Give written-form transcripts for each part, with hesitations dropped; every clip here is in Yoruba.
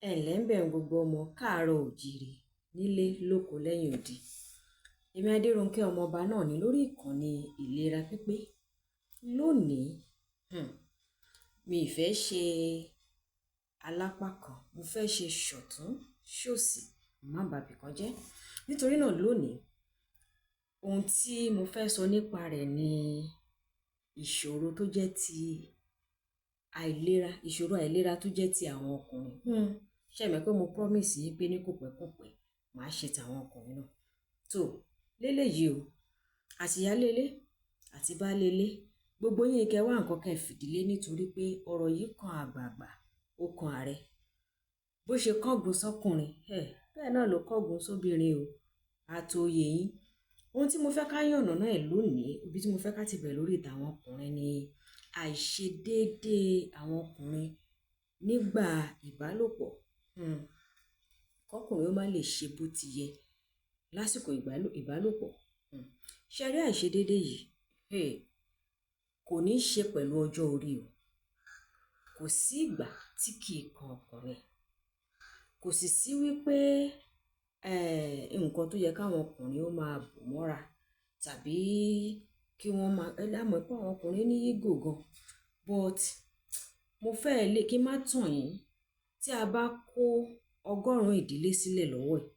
ẹ ǹlẹ́ ń bẹ̀ ń gbogbo ọmọ káàárọ̀ oòjíire nílé lóko lẹ́yìn odi. Èmi Adérónkẹ́ ọmọọba náà ní lórí ìkànnì ìlera pípé. Lónìí mi ì fẹ́ ṣe alápá kan, mo fẹ́ ṣe ṣọ̀tún ṣòsì má bàbí kan jẹ́. Nítorí náà lónìí ohun tí mo fẹ́ sọ nípa rẹ̀ ni ìṣòro tó jẹ́ ti àìlera, ìṣòro àìlera tó jẹ́ ti àwọn ọkùnrin. Ṣé mọ̀ pé mo promise yín pé ní kòpẹ́kòpẹ́ màá ṣe tàwọn ọkùnrin náà. tó léléyìí o, àtìyálélé àti baálélé gbogbo yín kẹ́ wá nǹkan kẹ́ fìdílé, nítorí pé ọ̀rọ̀ yìí kan àgbààgbà ó kan ààrẹ. Bó ṣe kángun sọ́kùnrin bẹ́ẹ̀ náà ló kángun sóbìnrin o, àtòyè yín. Ohun tí mo fẹ́ ká yànnàná ẹ̀ lónìí, ibi tí mo fẹ́ ká ti bẹ̀rẹ̀ lórí ìtàwọn ọkùnrin ni àìṣedéédéé àwọn ọkùnrin nígbà ìbálòpọ̀. Kọ́kùnrin ó má lè ṣe bó ti yẹ lásìkò ìbálòpọ̀. Ṣé rí àìṣedéédéé yìí kò ní í ṣe pẹ̀lú ọjọ́ orí o, kò sí ìgbà tí kì í kan ọkùnrin, kò sì sí wípé nǹkan tó yẹ káwọn ọkùnrin ó máa bò mọ́ra tàbí kí wọ́n máa lámọ̀ pé àwọn ọkùnrin ní ego gan. But mo fẹ́ lè kí n má tàn yín, tí a bá kó 100 ìdílé sílẹ̀ lọ́wọ́ ẹ̀,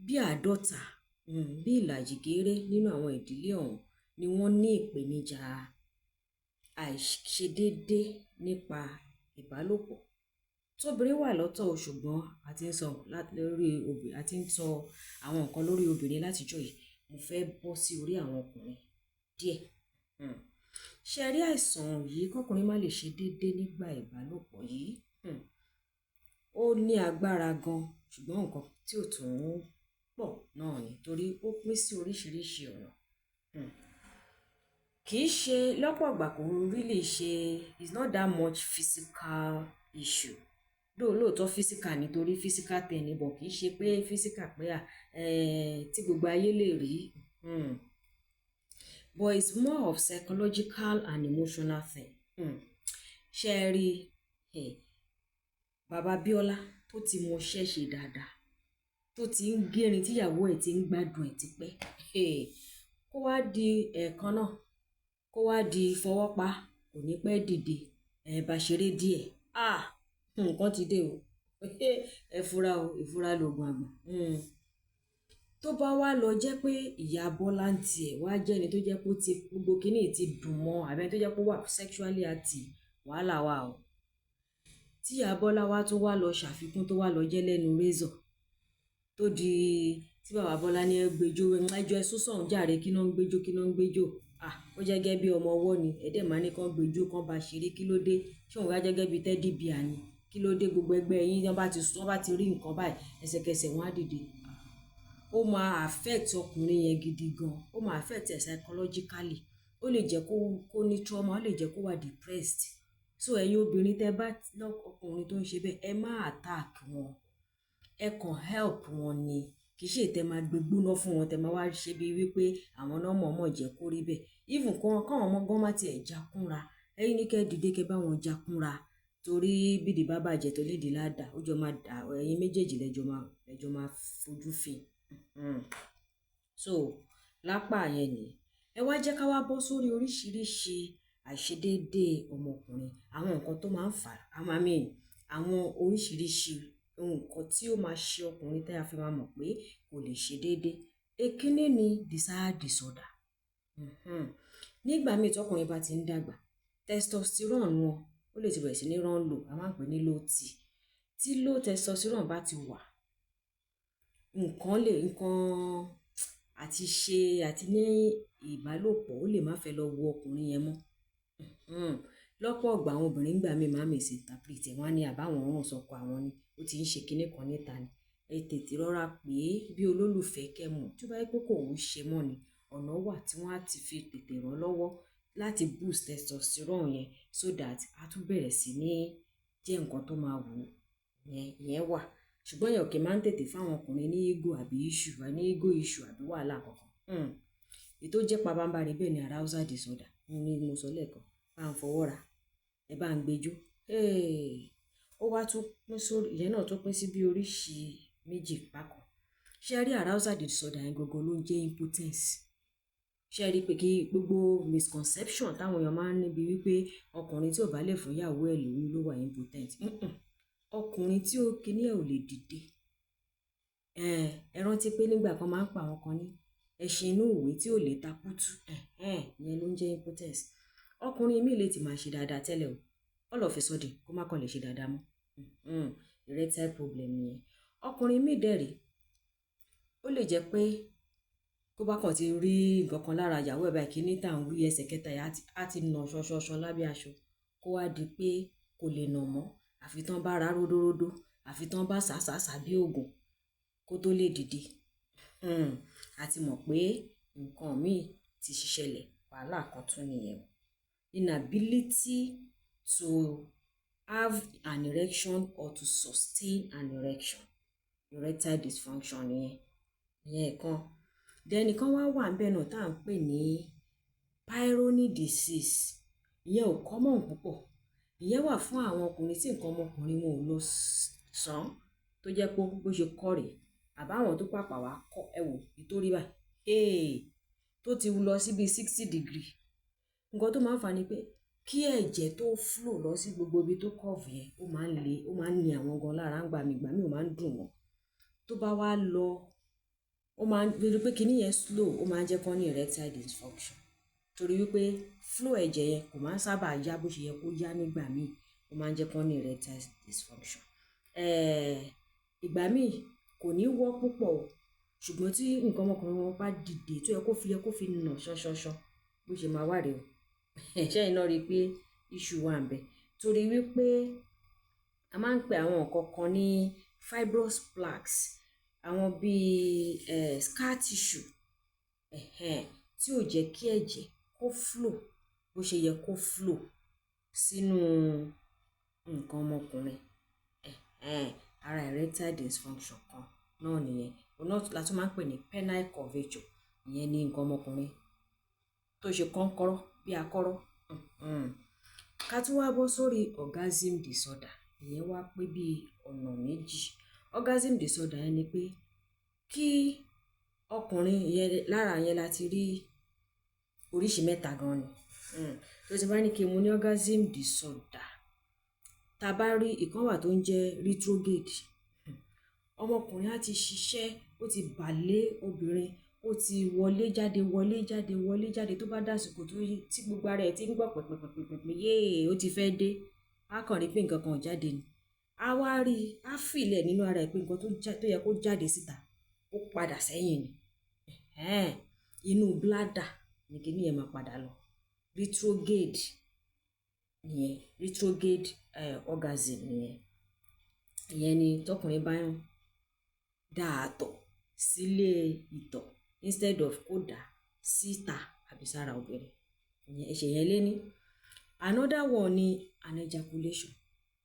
bí 50 bí ìlàjì gééré nínú àwọn ìdílé ọ̀hún ni wọ́n ní ìpèníjà àìṣedéédéé nípa ìbálòpọ̀. Tóbìnrin wà lọ́tọ̀ o, ṣùgbọ́n a ti ń sọ lórí obìnrin, a ti ń sọ àwọn nǹkan lórí obìnrin látijọ́ yìí. Mo fẹ́ bọ́ sí orí àwọn ọkùnrin díẹ̀. Ṣé rí àìsàn yìí, kọ́kùnrin má lè ṣe déédéé nígbà ìbálòpọ̀ yìí, ó ní agbára gan, ṣùgbọ́n nǹkan tí ò tún pọ̀ náà ni, torí ó pín sí oríṣiríṣi ọ̀nà. Kì í ṣe lọ́pọ̀ ìgbà, kò really ṣe, it's not that much physical issue. Lóòótọ́ physical nítorí physical thing ni, bọ̀ kì í ṣe pé physical pé tí gbogbo ayé lè rí. But it's more of psychological and emotional thing. Ṣé rí bàbá Bíọ́lá tó ti mọṣẹ́ ṣe dáadáa, tó ti ń gérin tíyàwó ẹ̀ ti ń gbádùn ẹ̀ tipẹ́, kó wá di ẹ̀ẹ̀kan náà, kó wá di fọwọ́pa, kò ní pẹ́ dìde, bá ṣeré díẹ̀, nǹkan ti dé o. Ẹ fura o, ìfura lògùn àgbà. Tó bá wá lọ jẹ́ pé ìyá Bọ́lá ń tiẹ̀ wá jẹ́ ẹni tó jẹ́ pé ó ti gbogbo kínní ti dùn mọ́, àbẹ́ tó jẹ́ pé ó wà sexually active, wàhálà wà o. Tí ìyá Bọ́lá wá tó wá lọ ṣàfikún, tó wá lọ jẹ́ lẹ́nu rézọ̀, tó di tí bàbá Bọ́lá ní ẹgbẹ́jọ́ ẹjọ́ ẹ sún sọ̀hún jàre, kí náà ń gbẹ́jọ́, kí náà ń gbẹ́jọ́. Ó jẹ́ gẹ́gẹ́ bí ọmọ ọwọ́ ni, ẹ̀dẹ̀ máa ní kán gbẹ́jọ́, kán bá ṣeré, kí ló dé? Ṣé òun wá jẹ́ gẹ́gẹ́ bí tẹ́dí bíà ni? Kí ló dé? Gbogbo ẹgbẹ́ yín wọ́n bá ti rí nǹkan báyìí ẹsẹ̀kẹsẹ̀ wọ́n á dìde. Ó máa affect ọkùnrin yẹn gidi gan, ó máa affect ẹ̀ psychologically, ó lè jẹ́ kó ní trauma, ó lè jẹ́ kó wà depressed. So ẹ̀yin obìnrin tẹ́ bá ọkùnrin tó ń ṣe bẹ́ẹ̀, ẹ má attack wọn, ẹ kàn help wọn ni, kì í ṣe tẹ́ máa gbégbóná fún wọn, tẹ́ máa wá ṣe bí wípé àwọn náà mọ̀ọ́mọ̀ jẹ́ kó rí bẹ́ẹ̀. Even káwọn ọmọ gan má tiẹ̀ jákúnra, ẹ̀yin ní kẹ́ dìde kẹ́ bá wọn jákúnra, torí bídìí bá bàjẹ́ tó lédìí ládàá, ó jọ máa dà, ẹ̀yin méjèèjì lẹ́jọ́ máa fojú fin. So lápá yẹn ni ẹ wá jẹ́ ká wá bọ́ sórí oríṣiríṣi àìṣedéédéé ọmọkùnrin, àwọn nǹkan tó máa ń fà á, àwọn oríṣiríṣi nǹkan tí ó máa ṣe ọkùnrin tẹ́ a fi máa mọ̀ pé kò lè ṣe déédéé. Èkíní ni desire disorder. Nígbà míì tọkùnrin bá ti ń dàgbà, testosterone wọn ó lè ti bẹ̀rẹ̀ sí ní run low, a máa ń pè ní low T. Tí low testosterone bá ti wà, nǹkan àti ní ìbálòpọ̀ ó lè má fẹ́ lọ wo ọkùnrin yẹn mọ́. Lọ́pọ̀ ọgbà àwọn obìnrin gbà mí máa misinterpret, wọ́n á ní àbáwọn ọ̀run sọkọ àwọn ni, ó ti ń ṣe kinní kan níta ni. Ẹ tètè rọra pé bí olólùfẹ́ kẹ́ mọ̀, tí ó bá yẹ pé kò ń ṣe mọ́ ni, ọ̀nà wà tí wọ́n á ti fi tètè ràn lọ́wọ́ láti boost testosterone yẹn, so that a tún bẹ̀rẹ̀ sí ní jẹ́ nǹkan tó máa wù yẹn wà. Ṣùgbọ́n yẹn ò kì í máa ń tètè fáwọn ọkùnrin ní ego àbí issue àbí wàhálà kankan. Ètò jẹ́ pabambarì bẹ́ẹ̀ ni arousal disorder ni mo sọ lẹ́ẹ̀kan, bá ń fọwọ́ ra, ẹ bá ń gbẹ́jọ́. ó wá tún pín sórí ìyẹn náà tún pín sí bí oríṣi méjì bákan. Ṣé ẹ rí arousal disorder yẹn gangan ló ń jẹ́ impotence? Ṣé ẹ rí pé kí gbogbo misconception táwọn èèyàn máa ń níbi wípé ọkùnrin tí ò bá lè fún ìyàwó ẹ̀ lóyún ló wà impotent. Ọkùnrin tí ó kíní ẹ̀ ò lè dìde. Ẹ rántí pé nígbà kan máa ń pa àwọn kan ní ẹṣin inú ìwé tí ò lè takútù, ìyẹn ló ń jẹ́ impotence. Ọkùnrin mi lè ti máa ṣe dáadáa tẹ́lẹ̀ o, all of a sudden kó má kàn lè ṣe dáadáa mọ́. Erectile problem nìyẹn. Ọkùnrin mi dẹ̀ rèé, ó lè jẹ́ pé kó bá kàn ti rí nǹkan kan lára ìyàwó ẹ̀ báyìí, kíní tà ń wí ẹsẹ̀ kẹta yà á ti nà ṣọṣọṣọ lábẹ́ aṣọ, kó wá di pé kò lè nà mọ́, àfi tán bá ra ródóródó, àfi tán bá sàásàásà bí oògùn kó tó lè dìde. A ti mọ̀ pé nǹkan míì ti ṣẹlẹ̀, wàhálà kan tún nìyẹn. Inability to have an erection or to sustain an erection, erectile dysfunction ìyẹn kan. Then kan wá wà níbẹ̀ náà tá à ń pè ní Peyronie disease. Ìyẹn ò common púpọ̀. Ìyẹn wà fún àwọn ọkùnrin tí nǹkan ọmọkùnrin wọn ò lọ sàn tó jẹ́ pé bó ṣe kọ́ rèé, àbáwọn tó pàpà wá kọ́ ẹ̀wò nítorí báyìí tó ti lọ sí bí 60 degree. Nǹkan tó máa ń fà ni pé kí ẹ̀jẹ̀ tó flow lọ sí gbogbo ibi tó curve yẹn, ó máa ń ní àwọn gan lára ń gbà mí ò máa ń dùn wọ́n. Tó bá wá lọ, ó máa ń rí pé kíní yẹn slow, ó máa ń jẹ́ kó ní erectile dysfunction. Torí wípé flow ẹ̀jẹ̀ yẹn kò máa ń sábà yá bó ṣe yẹ kó yá nígbà míì, ó máa ń jẹ́ kó ní erectile dysfunction. Ìgbà míì kò ní wọ́ púpọ̀ o, ṣùgbọ́n tí nǹkan ọmọkùnrin wọn bá dìde tó yẹ kó fi nà ṣọṣọṣọ bó ṣe máa wà rèé o. Ṣé iná rí i pé issue wà ń bẹ? Torí wípé a máa ń pè àwọn nǹkan kan ní fibrous plaques, àwọn bíi scar tissue tí ò jẹ́ kí ẹ̀jẹ̀ kó flow bó ṣe yẹ kó flow sínú nǹkan ọmọkùnrin. Ara erectile dysfunction kan náà nìyẹn. Òun náà la tún máa ń pè ní penile curvature. Ìyẹn ni nǹkan ọmọkùnrin tó ṣe kọ́ńkọ́rọ́ bí akọ́rọ́. Ká tún wá bọ́ sórí orgasm disorder. Ìyẹn wá pé bí ọ̀nà méjì. Orgasm disorder yẹn ni pé kí ọkùnrin yẹn, lára yẹn la ti rí oríṣi mẹ́ta gan ni. Tó ti bá ní kí n mú ní orgasm disorder, tá bá rí ìkan wà tó ń jẹ́ retrograde. Ọmọkùnrin á ti ṣiṣẹ́, ó ti bà lé obìnrin, ó ti wọlé jáde tó bá dásìkò tí gbogbo ara ẹ̀ ti ń gbọ̀ pẹ̀pẹ̀pẹ̀pẹ̀ ó ti fẹ́ dé, á kàn rí pé nǹkan kan ò jáde ni. Á wá rí, á fìlẹ̀ nínú ara ẹ̀ pé nǹkan tó yẹ kó jáde síta ó padà sẹ́yìn ni. Inú bladder ni kíní yẹn máa padà lọ. Retrograde orgasm nìyẹn. Ìyẹn ni tọkùnrin bá ń dá àtọ̀ sílé ìtọ̀ instead of kó dà síta àbí sára obìnrin. Ìyẹn ẹ̀ṣẹ̀ yẹn lé ní. Another one ni an ejaculation.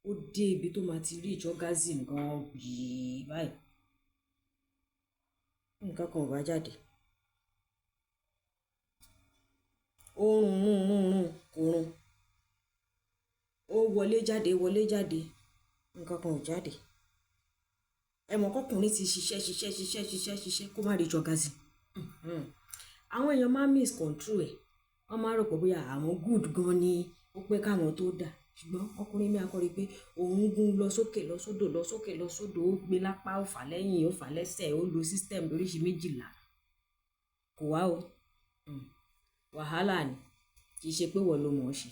Ó dé ibi tó máa ti reach orgasm gan yìí báyìí. Nǹkan kan ò bá jáde. Ó rùn kò rùn. Ó wọlé jáde, nǹkan kan ò jáde. Ẹ mọ̀ kọ́kùnrin ti ṣiṣẹ́ kó má reach orgasm. Àwọn èèyàn máa miscontrol ẹ̀. Wọ́n máa rò pé bóyá àwọn good gan ni ó pé káwọn tó dà. Ṣùgbọ́n ọkùnrin mi á kọ́ rí pé òun gún lọ sókè lọ sódò, ó gbé lápá, ó fà lẹ́yìn, ó fà lẹ́sẹ̀, ó lo system oríṣi 12. Kò wá o. Wàhálà ni. Kì í ṣe pé wọ́n ló mọ̀ ọ́ ṣe.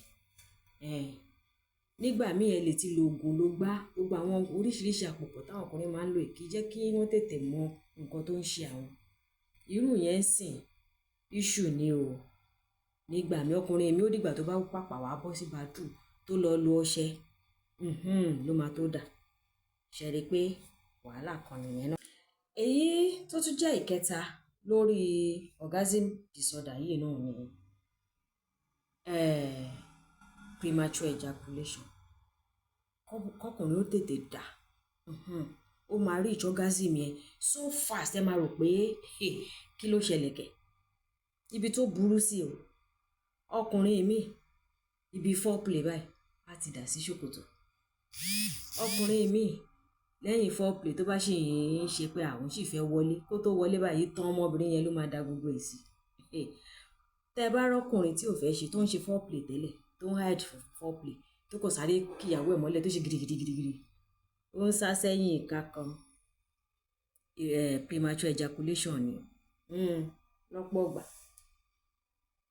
Nígbà míì ẹ lè ti lo oògùn ló gbá gbogbo àwọn oríṣiríṣi àpòpọ̀ táwọn ọkùnrin máa ń lò kì í jẹ́ kí wọ́n tètè mọ nǹkan tó ń ṣe àwọn. Irú yẹn ń sìn issue ni o. Nígbà míì ọkùnrin mi ó dìgbà tó bá pàpà wá bọ́ sí bathroom tó lọ lo ọṣẹ ló máa tó dà. Ṣé rí pé wàhálà kan nìyẹn náà. Èyí tó tún jẹ́ ìkẹta lórí orgasm disorder yìí náà ni premature ejaculation. Kọ́kùnrin ó tètè dà. Ó máa reach orgasm yẹn so fast ẹ máa rò pé kí ló ṣẹlẹ̀ kẹ̀. Ibi tó burú sí o. Ọkùnrin mi ibi foreplay báyìí á ti dà sí ṣòkòtò. ọkùnrin mi lẹ́yìn foreplay tó bá ṣì ń ṣe pé àwọn sì fẹ́ wọlé kó tó wọlé báyìí tán ọmọbìnrin yẹn ló máa da gbogbo ẹ̀ sí. Tẹ́ ẹ bá rọ́kùnrin tí ò fẹ́ ṣe tó ń ṣe foreplay tẹ́lẹ̀ tó ń hide foreplay tó kò sáré kíyàwó ẹ̀ mọ́lẹ̀ tó ṣe gidigidigidi ó ń sá sẹ́yìn ìka kan premature ejaculation ni lọ́pọ̀ ọgbà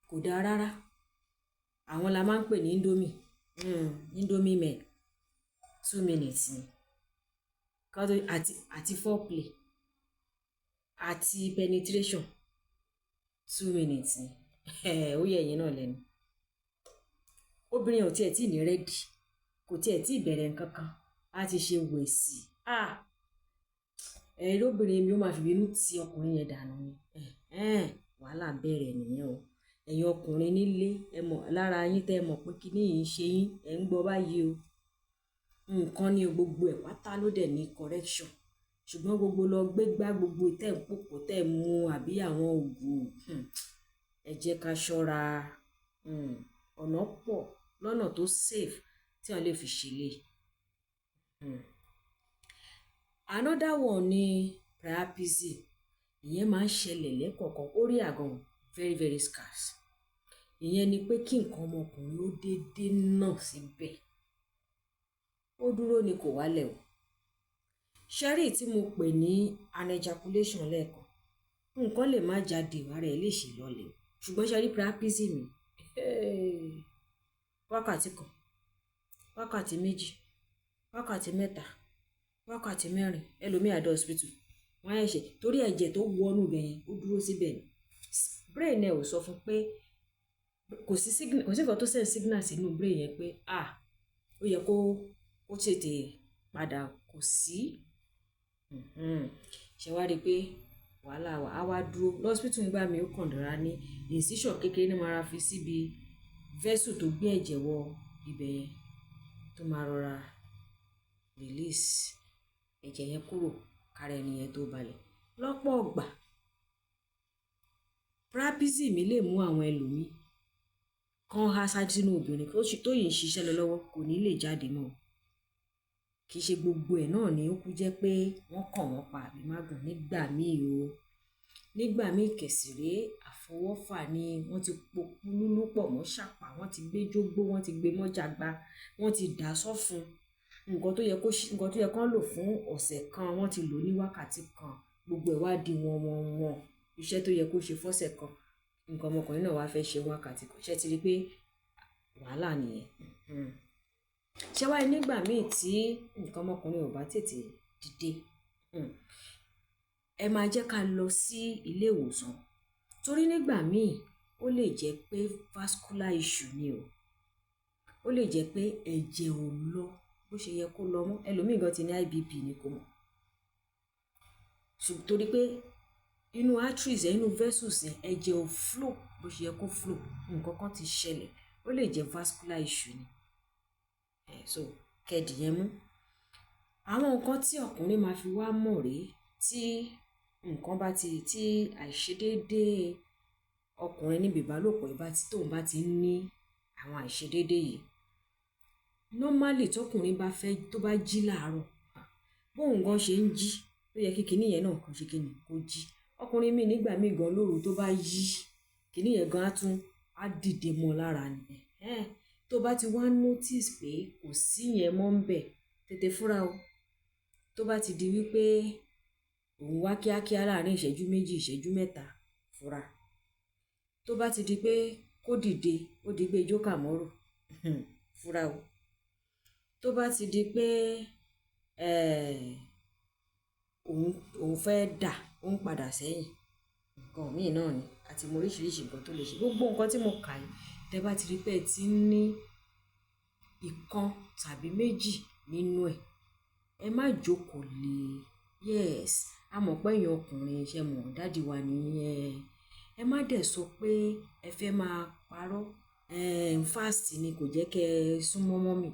kò dáa rárá. Àwọn la máa ń pè ní indomie men 2 minutes ni àti foreplay àti penetration 2 minutes ni ó yẹ ẹ̀yin náà lẹ́nu. Obìnrin ò tiẹ̀ tí ní rẹ́dì kò tiẹ̀ tí bẹ̀rẹ̀ nǹkan kan á ti ṣe wẹ̀sì ẹ̀rí obìnrin mi ó máa fi bínú ti ọkùnrin yẹn dànù ni wàhálà bẹ̀rẹ̀ nìyẹn o. Ẹ̀yin ọkùnrin nílé ẹ mọ̀ lára yín tẹ́ ẹ mọ̀ pé kíní yìí ń ṣe yín ẹ̀ ń gbọ́ báyìí o. Nǹkan ní gbogbo ẹ̀ pátá ló dẹ̀ ní correction ṣùgbọ́n gbogbo lọ gbégbá gbogbo tẹ́ ń pòpò tẹ́ ń mu àbí àwọn oògùn ẹ jẹ́ ká ṣọ́ra. Ọ̀nà pọ̀ lọ́nà tó safe tí wọ́n lè fi ṣẹlẹ̀. Another one ni priapism. Ìyẹn máa ń ṣẹlẹ̀ lẹ́kọ̀ọ̀kan ó rí àgàn very very scarce. Ìyẹn ni pé kí nǹkan ọmọkùnrin ó déédéé náà síbẹ̀ ó dúró ni kò wálẹ̀ o. Ṣẹ́rí tí mo pè ní anejaculation lẹ́ẹ̀kan nǹkan lè má jáde ìwà rẹ̀ lè ṣe lọ́lẹ̀ ṣùgbọ́n ṣẹ́rí priapism wákàtí kan wákàtí méjì wákàtí mẹ́ta wákàtí mẹ́rin ẹlòmíì àdó hospital wọ́n á ṣe torí ẹ̀jẹ̀ tó wọnú ibẹ̀ yẹn ó dúró síbẹ̀ ni brain ẹ̀ ò sọ fún pé kò sí nǹkan tó send signal sínú brain yẹn pé ó yẹ kó tètè padà kò sí. Ṣé wá rí i pé wàhálà á wá dúró lọ́sibítù nígbà mi ó kàn dára ní incision kékeré ní mara fi síbi vessel tó gbé ẹ̀jẹ̀ wọ ibẹ̀ yẹn tó máa rọra release ẹ̀jẹ̀ yẹn kúrò kára ẹni yẹn tó balẹ̀. Lọ́pọ̀ ọgbà priapism lè mú àwọn ẹlòmíì kan há sínú obìnrin tó yìí ń ṣiṣẹ́ lọ lọ́wọ́ kò ní lè jáde mọ́. Kì í ṣe gbogbo ẹ̀ náà ni ó kú jẹ́ pé wọ́n kàn wọ́n pa àbí mágùn nígbà míì o. Nígbà míì kẹ̀sìrẹ́ àfọwọ́fà ni wọ́n ti pokú lúlú pọ̀ mọ́ ṣàpá wọ́n ti gbé jógbó wọ́n ti gbé mọ́jàgbá wọ́n ti dà sọ́fun nǹkan tó yẹ kán lò fún ọ̀sẹ̀ kan wọ́n ti lò ní wákàtí kan gbogbo ẹ̀ wá di wọn iṣẹ́ tó yẹ kó ṣe fọ́sẹ̀ kan nǹkan ọmọkùnrin náà wá fẹ́ ṣe wákàtí kan ṣe ti rí pé wàhálà nìyẹn. Ṣé wáyé nígbà míì tí nǹkan ọmọkùnrin ò bá tètè dìde ẹ máa jẹ́ ká lọ sí ilé ìwòsàn torí nígbà míì ó lè jẹ́ pé vascular issue ni o ó lè jẹ́ pé ẹ̀jẹ̀ ò lọ bó ṣe yẹ kó lọ mọ́ ẹlòmíì gan ti ní IBP ni kò mọ̀ torí pé inú arteries inú vessels ẹ̀jẹ̀ ò flow bó ṣe yẹ kó flow nǹkan kan ti ṣẹlẹ̀ ó lè jẹ́ vascular issue ni so kẹ́ẹ̀dì yẹn mú. Àwọn nǹkan tí ọkùnrin máa fi wá mọ̀ rèé tí nǹkan bá ti tí àìṣedéédéé ọkùnrin níbi ìbálòpọ̀ tóun bá ti ń ní àwọn àìṣedéédéé yìí normally tọkùnrin bá fẹ́ tó bá jí láàárọ̀ bóun gan ṣe ń jí ló yẹ kí kinní yẹn náà kó ṣe kíni kó jí. Ọkùnrin mi nígbà míì gan lóru tó bá yí kinní yẹn gan á dìde mọ́ lára ni tó bá ti wá notice pé kò sí yẹn mọ́ ń bẹ̀ tètè fúra o. Tó bá ti di wípé òun wá kíákíá láàrin ìṣẹ́jú méjì ìṣẹ́jú mẹ́ta fúra. Tó bá ti di pé kó dìde ó di gbé jókà mọ́rò fúra o. Tó bá ti di pé òun fẹ́ dà ó ń padà sẹ́yìn nǹkan míì náà ni àti mo oríṣiríṣi nǹkan tó lè ṣe gbogbo nǹkan tí mo kà yìí tẹ́ bá ti rí pé ẹ ti ń ní ìkan tàbí méjì nínú ẹ̀ ẹ má jókòó lé yes a mọ̀ pé èèyàn ọkùnrin ṣe mọ̀ dáàdì wa nìyẹn ẹ má dẹ̀ sọ pé ẹ fẹ́ máa parọ́ fast ni kò jẹ́ kẹ́ ẹ súnmọ́ mọ́ mi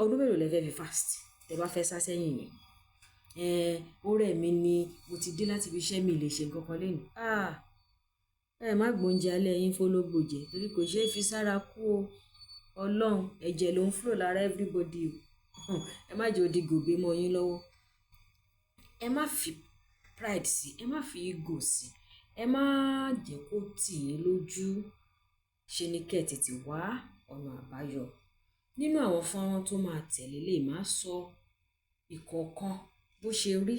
ọdún mélòó lẹ fẹ́ fi fast tẹ́ bá fẹ́ sá sẹ́yìn yẹn ó rẹ̀ mí ni mo ti dé láti fi iṣẹ́ mi lè ṣe nǹkan kan lẹ́nu ẹ má gbóúnjẹ alẹ́ yín fólógbò jẹ torí kò ṣeé fi sára kú o Ọlọ́run ẹ̀jẹ̀ ló ń flow lára everybody o ẹ má jẹ́ ó di gòbé mọ́ yín lọ́wọ́. Ẹ má fi pride sí, ẹ má fi ego sí, ẹ má jẹ́ kó tì yín lójú. Ṣe ni kẹ́ tètè wá ọ̀nà àbáyọ. Nínú àwọn fọ́nrán tó máa tẹ̀lé lè má sọ ìkọ̀ọ̀kan bó ṣe rí,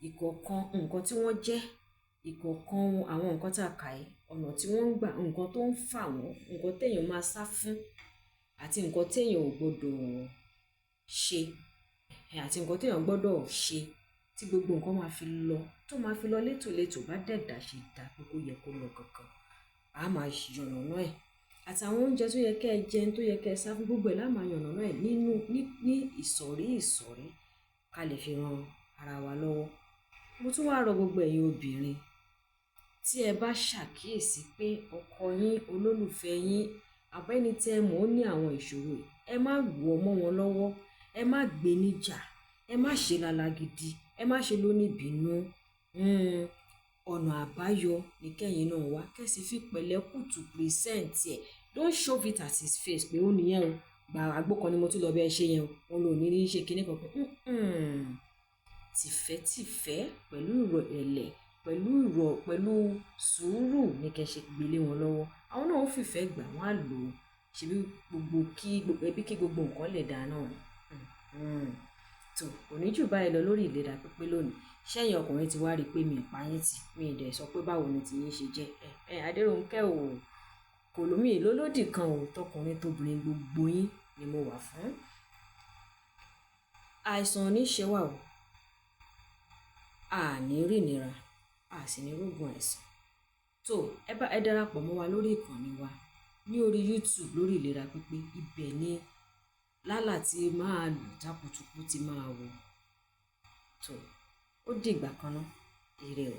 ìkọ̀ọ̀kan nǹkan tí wọ́n jẹ́, ìkọ̀ọ̀kan àwọn nǹkan tá a kà yìí, ọ̀nà tí wọ́n ń gbà, nǹkan tó ń fà wọ́n, nǹkan téèyàn máa sá fún àti nǹkan téèyàn ò gbọdọ̀ ṣe, àti nǹkan téèyàn gbọdọ̀ ṣe tí gbogbo nǹkan máa fi lọ, tó máa fi lọ létòlétò bá dẹ̀dà ṣe dá pé kó yẹ kó lọ kankan. A máa yànnàná ẹ̀. Àtàwọn oúnjẹ tó yẹ kẹ́ ẹ jẹun, tó yẹ kẹ́ ẹ sá fún, gbogbo ẹ̀ la máa yànnàná ẹ̀ ní ìsọ̀rí ká lè fi ran ara wa lọ́wọ́. Mo tún wá rọ gbogbo ẹ̀yin obìnrin, tí ẹ bá ṣàkíyèsí pé ọkọ yín, olólùfẹ́ yín, àbẹ́ni tẹ́ ẹ mọ̀ ó ní àwọn ìṣòro yìí, ẹ má wọ̀ mọ́ wọn lọ́wọ́, ẹ má gbé níjà, ẹ má ṣe lálágídí, ẹ má ṣe lóníbínú. Ọ̀nà àbáyọ ní kẹ́yìn náà wá, kẹ́sì fi pẹ̀lẹ́kùtù present ẹ̀. Don't show it as his face pé ó nìyẹn o, gbà àgbo kan ni mo tún lọ bẹ́ẹ̀ ṣe yẹn o, òun ló ní ṣe kinní kan. Tìfẹ́tìfẹ́, pẹ̀lú ìrẹ̀lẹ̀, pẹ̀lú sùúrù ní kẹ́ ṣe gbélé wọn lọ́wọ́. Àwọn náà ó fìfẹ́ gbà, wọ́n á lò ó. Ṣebí ẹbí kí gbogbo nǹkan lè dáa náà ni. Tó kò ní jù báyìí lọ lórí ìlera pípé lónìí. Ṣẹ́yìn ọkùnrin ti wá rí i pé mi ì pa yín tì, mi ì dẹ̀ sọ pé báwo ni tiyín ṣe jẹ́. Adérónkẹ́ o, kò lómi ìlólódì kan o, tọkùnrin tóbìnrin gbogbo yín ni mo wà fún. Àìsàn ò ní ṣe wá o, a ní rí ìnira, a sì ní rógun àìsàn. Tó ẹ darapọ̀ mọ́ wa lórí ìkànnì wa ní orí YouTube lórí ìlera pípé. Ibẹ̀ ni lálà tí máa lù jákutuku ti máa wò. Tó ó dìgbà kan náà, ire o.